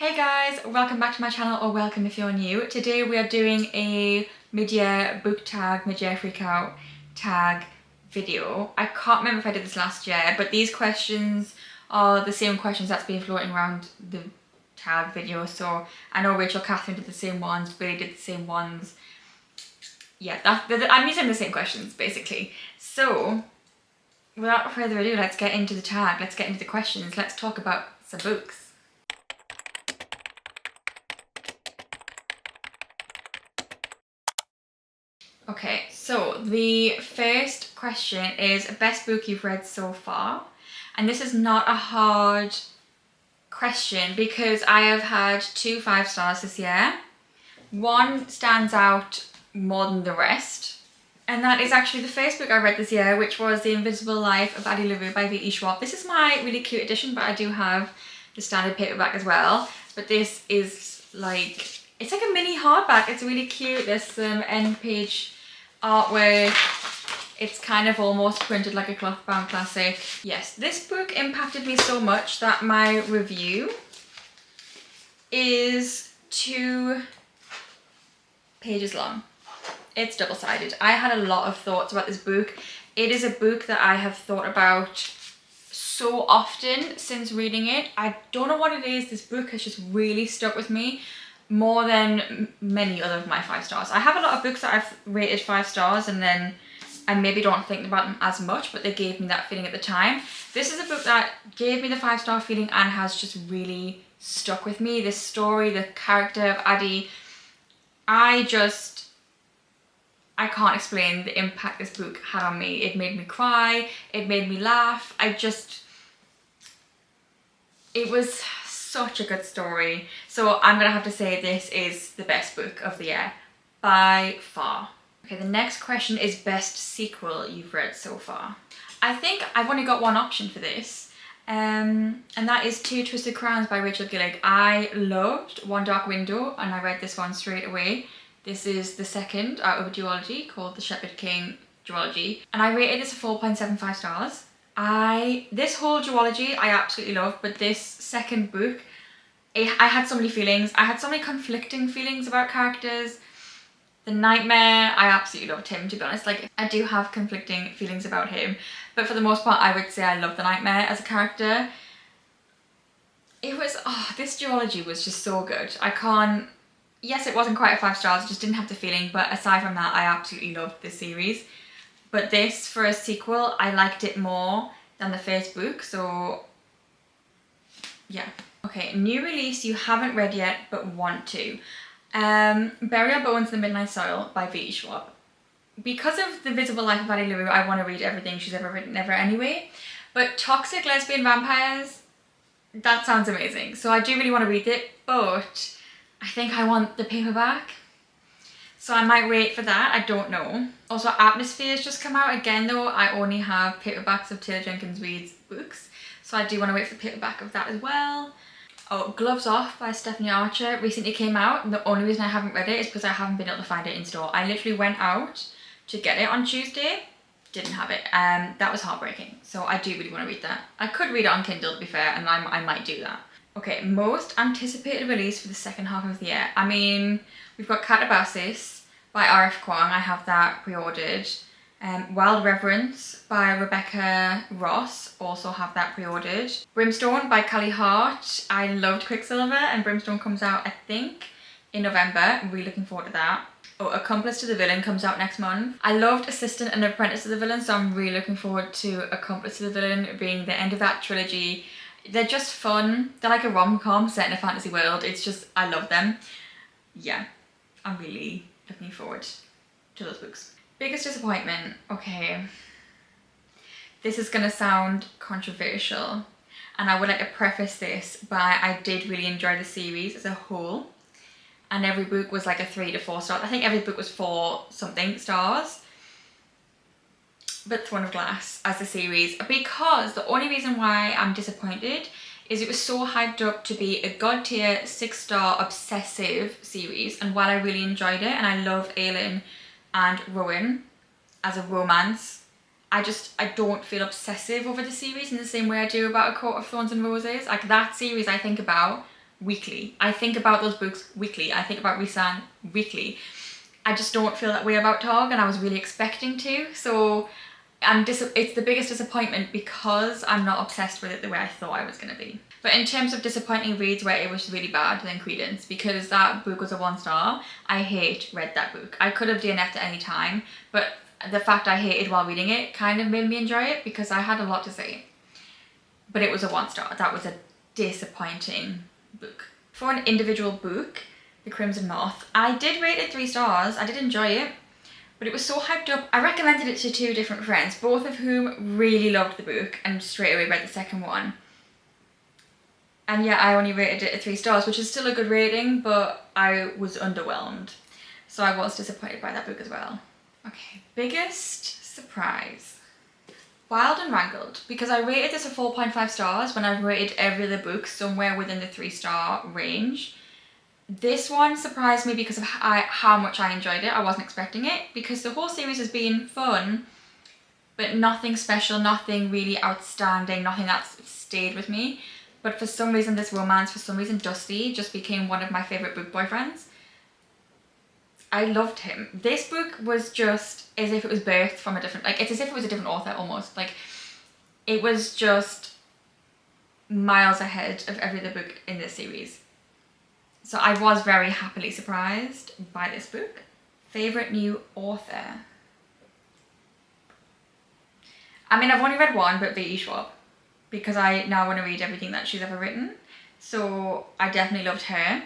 Hey guys, welcome back to my channel, or welcome if you're new. Today we are doing a mid-year book tag, mid-year freakout tag video. I can't remember if I did this last year, but these questions are the same questions that's been floating around the tag video. So I know Rachel Catherine did the same ones, Billy did the same ones. Yeah, I'm using the same questions basically. So without further ado, let's get into the tag, let's get into the questions, let's talk about some books. Okay, so the first question is best book you've read so far. And this is not a hard question because I have had 2 5-stars this year. One stands out more than the rest. And that is actually the first book I read this year, which was The Invisible Life of Addie LaRue by V.E. Schwab. This is my really cute edition, but I do have the standard paperback as well. But this is like, it's like a mini hardback. It's really cute. There's some end page artwork. It's kind of almost printed like a cloth bound classic. Yes, this book impacted me so much that my review is 2 pages long. It's double-sided. I had a lot of thoughts about this book. It is a book that I have thought about so often since reading it. I don't know what it is. This book has just really stuck with me more than many other of my 5 stars. I have a lot of books that I've rated 5 stars and then I maybe don't think about them as much, but they gave me that feeling at the time. This is a book that gave me the 5-star feeling and has just really stuck with me. This story, the character of Addie, I can't explain the impact this book had on me. It made me cry, it made me laugh. It was such a good story. So I'm gonna have to say this is the best book of the year, by far. Okay, the next question is best sequel you've read so far. I think I've only got one option for this, and that is Two Twisted Crowns by Rachel Gillig. I loved One Dark Window and I read this one straight away. This is the second out of a duology called the Shepherd King duology, and I rated this a 4.75 stars. This whole duology I absolutely love, but this second book, I had so many feelings. I had so many conflicting feelings about characters. The Nightmare, I absolutely loved him, to be honest. Like, I do have conflicting feelings about him, but for the most part I would say I love the Nightmare as a character. It was, this duology was just so good. Yes, it wasn't quite a 5 stars, just didn't have the feeling, but aside from that, I absolutely loved this series. But this, for a sequel, I liked it more than the first book, so yeah. Okay, new release you haven't read yet but want to. Bury Our Bones in the Midnight Soil by V.E. Schwab. Because of The Invisible Life of Addie LaRue, I want to read everything she's ever written ever anyway. But Toxic Lesbian Vampires, that sounds amazing. So I do really want to read it, but I think I want the paperback. So I might wait for that, I don't know. Also, Atmosphere's just come out again though. I only have paperbacks of Taylor Jenkins Reid's books, so I do want to wait for the paperback of that as well. Oh, Gloves Off by Stephanie Archer recently came out, and the only reason I haven't read it is because I haven't been able to find it in store. I literally went out to get it on Tuesday, didn't have it. That was heartbreaking, so I do really want to read that. I could read it on Kindle, to be fair, and I might do that. Okay, most anticipated release for the second half of the year. I mean, we've got Catabasis by R.F. Kuang, I have that pre-ordered. Wild Reverence by Rebecca Ross, also have that pre-ordered. Brimstone by Callie Hart. I loved Quicksilver, and Brimstone comes out, I think, in November. I'm really looking forward to that. Oh, Accomplice to the Villain comes out next month. I loved Assistant and Apprentice to the Villain, so I'm really looking forward to Accomplice to the Villain being the end of that trilogy. They're just fun. They're like a rom-com set in a fantasy world. It's just, I love them. Yeah, I'm really looking forward to those books. Biggest disappointment, okay. This is gonna sound controversial, and I would like to preface this by I did really enjoy the series as a whole, and every book was like a 3 to 4 stars. I think every book was 4 something stars. But Throne of Glass as a series, because the only reason why I'm disappointed is it was so hyped up to be a god tier 6-star obsessive series, and while I really enjoyed it and I love Aelin and Rowan as a romance, I don't feel obsessive over the series in the same way I do about A Court of Thorns and Roses. Like, that series I think about weekly. I think about those books weekly. I think about Rhysand weekly. I just don't feel that way about Tog, and I was really expecting to. So it's the biggest disappointment because I'm not obsessed with it the way I thought I was going to be. But in terms of disappointing reads where it was really bad, then Credence, because that book was a 1 star, I read that book. I could have DNF'd at any time, but the fact I hated while reading it kind of made me enjoy it because I had a lot to say. But it was a 1 star. That was a disappointing book. For an individual book, The Crimson Moth, I did rate it 3 stars. I did enjoy it, but it was so hyped up. I recommended it to 2 different friends, both of whom really loved the book and straight away read the second one. And yeah, I only rated it 3 stars, which is still a good rating, but I was underwhelmed. So I was disappointed by that book as well. Okay, biggest surprise. Wild and Wrangled, because I rated this a 4.5 stars when I've rated every other book somewhere within the 3-star range. This one surprised me because of how much I enjoyed it. I wasn't expecting it, because the whole series has been fun, but nothing special, nothing really outstanding, nothing that's stayed with me. But for some reason, this romance, for some reason, Dusty just became one of my favourite book boyfriends. I loved him. This book was just as if it was birthed from a different, like, it's as if it was a different author almost. Like, it was just miles ahead of every other book in this series. So I was very happily surprised by this book. Favourite new author? I mean, I've only read one, but V.E. Schwab, because I now want to read everything that she's ever written. So I definitely loved her.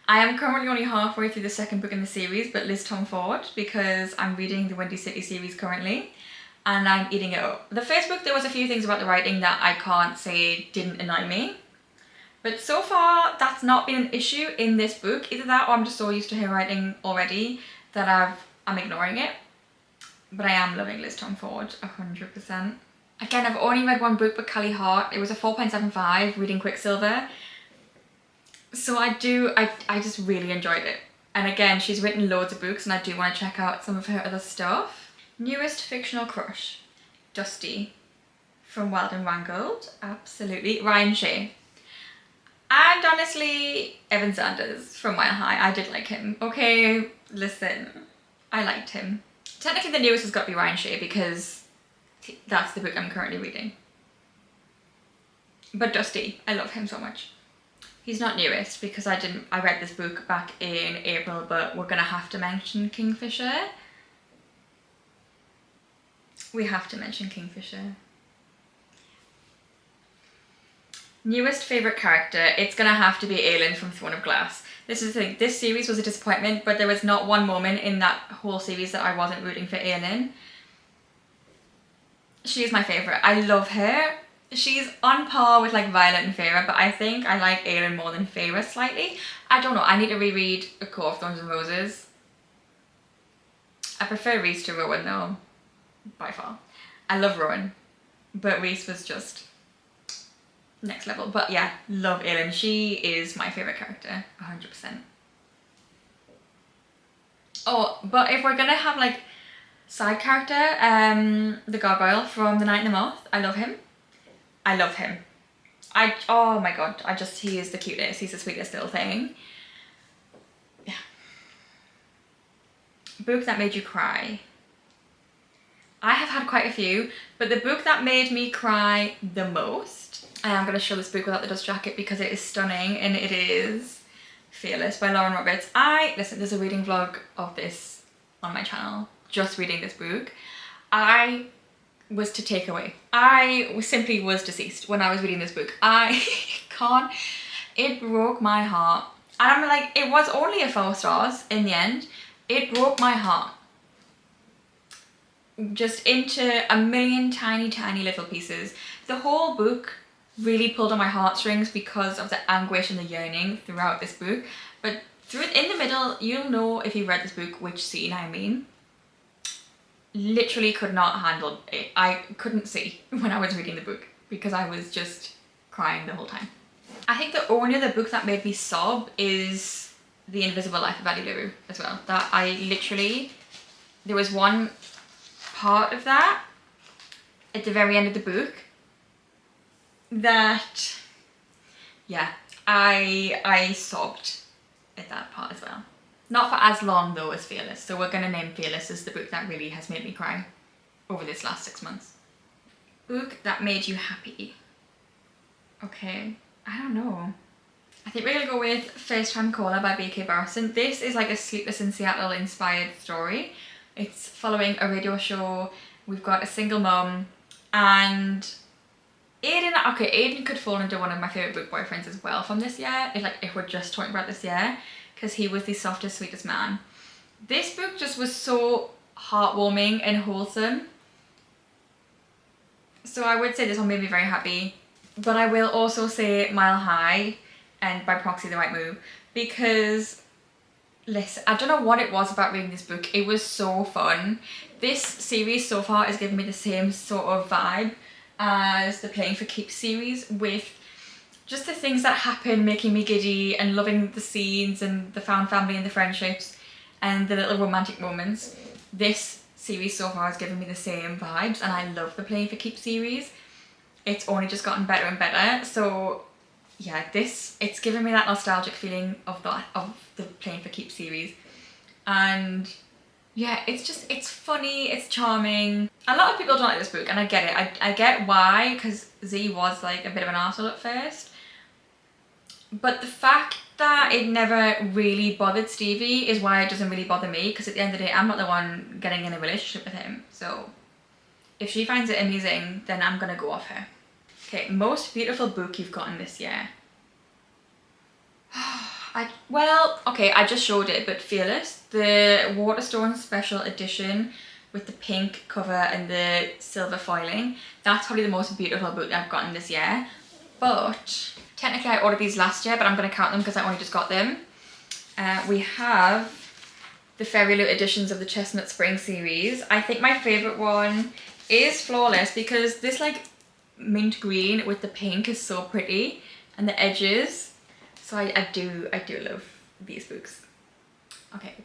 I am currently only halfway through the second book in the series, but Liz Tom Ford, because I'm reading the Windy City series currently, and I'm eating it up. The first book, there was a few things about the writing that I can't say didn't annoy me. But so far, that's not been an issue in this book. Either that or I'm just so used to her writing already that I'm ignoring it. But I am loving Liz Tom Ford, 100%. Again, I've only read one book by Callie Hart. It was a 4.75, reading Quicksilver. So I just really enjoyed it. And again, she's written loads of books and I do want to check out some of her other stuff. Newest fictional crush? Dusty from Wild and Wrangled, absolutely. Ryan Shea. And honestly, Evan Sanders from Mile High. I did like him. Okay, listen, I liked him. Technically the newest has got to be Ryan Shea because that's the book I'm currently reading. But Dusty, I love him so much. He's not newest because I read this book back in April, but we're gonna have to mention Kingfisher. We have to mention Kingfisher. Newest favourite character, it's gonna have to be Aelin from Throne of Glass. This is the thing, this series was a disappointment, but there was not one moment in that whole series that I wasn't rooting for Aelin. She is my favourite. I love her. She's on par with like Violet and Feyre, but I think I like Aelin more than Feyre slightly. I don't know, I need to reread A Court of Thorns and Roses. I prefer Rhys to Rowan though, by far. I love Rowan, but Rhys was just next level. But yeah, love Aelin. She is my favourite character, 100%. Oh, but if we're gonna have like side character, the Gargoyle from The Night and the Moth, I love him. I love him. Oh my god, he is the cutest, he's the sweetest little thing. Yeah. Book that made you cry. I have had quite a few, but the book that made me cry the most, I am going to show this book without the dust jacket because it is stunning, and it is Fearless by Lauren Roberts. Listen, there's a reading vlog of this on my channel, just reading this book. I was to take away. I simply was deceased when I was reading this book. I can't, it broke my heart. And I'm like, it was only a 4 stars in the end. It broke my heart. Just into a million tiny little pieces. The whole book really pulled on my heartstrings because of the anguish and the yearning throughout this book. But in the middle, you'll know if you've read this book which scene I mean. Literally could not handle it. I couldn't see when I was reading the book because I was just crying the whole time. I think the only other book that made me sob is The Invisible Life of Addie LaRue as well. That I literally, there was one part of that at the very end of the book that, yeah, I sobbed at that part as well. Not for as long though as Fearless, so we're gonna name Fearless as the book that really has made me cry over this last 6 months. Book that made you happy. Okay, I don't know. I think we're gonna go with First Time Caller by B.K. Barrison. This is like a Sleepless in Seattle inspired story. It's following a radio show. We've got a single mum and Aiden could fall into one of my favourite book boyfriends as well from this year, if we're just talking about this year, because he was the softest, sweetest man. This book just was so heartwarming and wholesome. So I would say this one made me very happy. But I will also say Mile High and by proxy The Right Move, because listen, I don't know what it was about reading this book. It was so fun. This series so far has given me the same sort of vibe as the Playing for Keeps series, with just the things that happen making me giddy and loving the scenes and the found family and the friendships and the little romantic moments. This series so far has given me the same vibes, and I love the Playing for Keeps series. It's only just gotten better and better. So yeah, it's given me that nostalgic feeling of the Playing for Keeps series. And yeah, it's funny, it's charming. A lot of people don't like this book, and I get it. I get why, because Z was like a bit of an arsehole at first. But the fact that it never really bothered Stevie is why it doesn't really bother me, because at the end of the day, I'm not the one getting in a relationship with him. So if she finds it amusing, then I'm gonna go off her. Okay, most beautiful book you've gotten this year. I just showed it, but Fearless, the Waterstone special edition with the pink cover and the silver foiling, that's probably the most beautiful book that I've gotten this year. But technically I ordered these last year, but I'm going to count them because I only just got them. We have the Fairy Loot editions of the Chestnut Spring series. I think my favourite one is Flawless, because this like mint green with the pink is so pretty, and the edges. So I do love these books. Okay,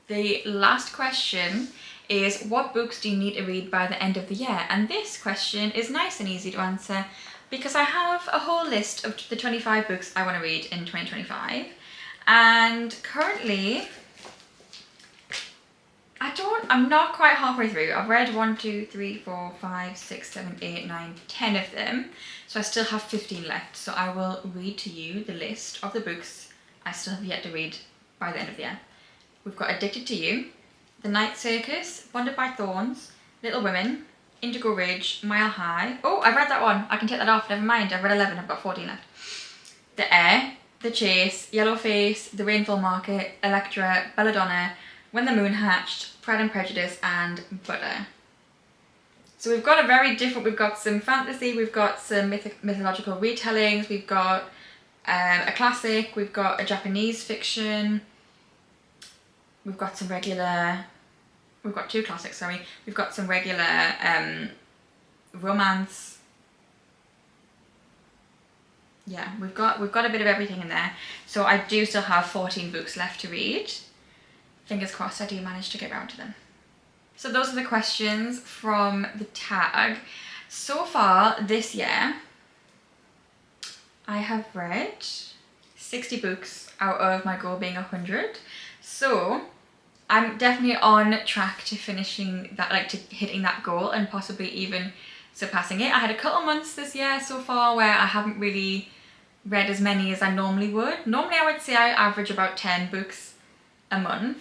the last question is, what books do you need to read by the end of the year? And this question is nice and easy to answer, because I have a whole list of the 25 books I want to read in 2025. And currently, I'm not quite halfway through. I've read 1, 2, 3, 4, 5, 6, 7, 8, 9, 10 of them. So I still have 15 left. So I will read to you the list of the books I still have yet to read by the end of the year. We've got Addicted to You, The Night Circus, Bonded by Thorns, Little Women, Indigo Ridge, Mile High. Oh, I've read that one. I can take that off. Never mind. I've read 11. I've got 14 left. The Air, The Chase, Yellowface, The Rainfall Market, Electra, Belladonna, When the Moon Hatched, Pride and Prejudice, and Butter. So we've got we've got some fantasy, we've got some mythological retellings, we've got a classic, we've got a Japanese fiction, we've got some regular, we've got 2 classics, sorry, we've got some regular romance. Yeah, we've got a bit of everything in there. So I do still have 14 books left to read. Fingers crossed I do manage to get around to them. So those are the questions from the tag. So far this year, I have read 60 books out of my goal being 100. So I'm definitely on track to finishing that, like to hitting that goal and possibly even surpassing it. I had a couple months this year so far where I haven't really read as many as I normally would. Normally I would say I average about 10 books a month.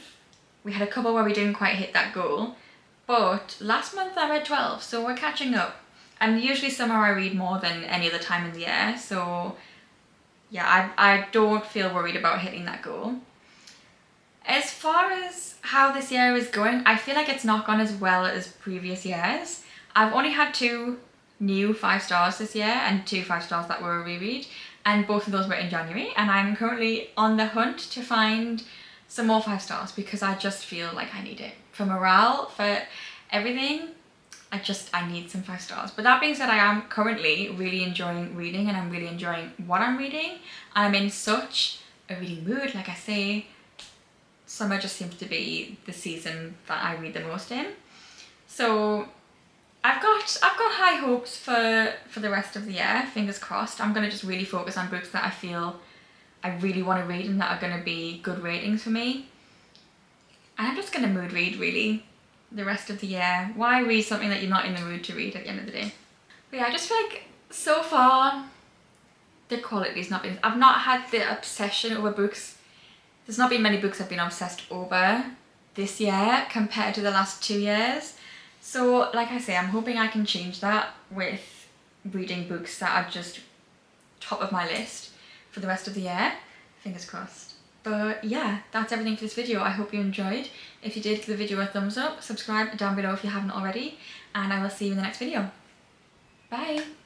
We had a couple where we didn't quite hit that goal, but last month I read 12, so we're catching up. And usually summer I read more than any other time in the year, so yeah, I don't feel worried about hitting that goal. As far as how this year is going, I feel like it's not gone as well as previous years. I've only had 2 new 5 stars this year and 2 5 stars that were a reread, and both of those were in January, and I'm currently on the hunt to find some more 5 stars because I just feel like I need it. For morale, for everything, I need some 5 stars. But that being said, I am currently really enjoying reading, and I'm really enjoying what I'm reading. I'm in such a reading mood, like I say. Summer just seems to be the season that I read the most in. So I've got high hopes for the rest of the year, fingers crossed. I'm gonna just really focus on books that I feel I really want to read and that are gonna be good ratings for me. And I'm just gonna mood read really the rest of the year. Why read something that you're not in the mood to read at the end of the day? But yeah, I just feel like so far the quality's not been, I've not had the obsession over books. There's not been many books I've been obsessed over this year compared to the last 2 years. So like I say, I'm hoping I can change that with reading books that are just top of my list for the rest of the year. Fingers crossed. But yeah, that's everything for this video. I hope you enjoyed. If you did, give the video a thumbs up, subscribe down below if you haven't already, and I will see you in the next video. Bye!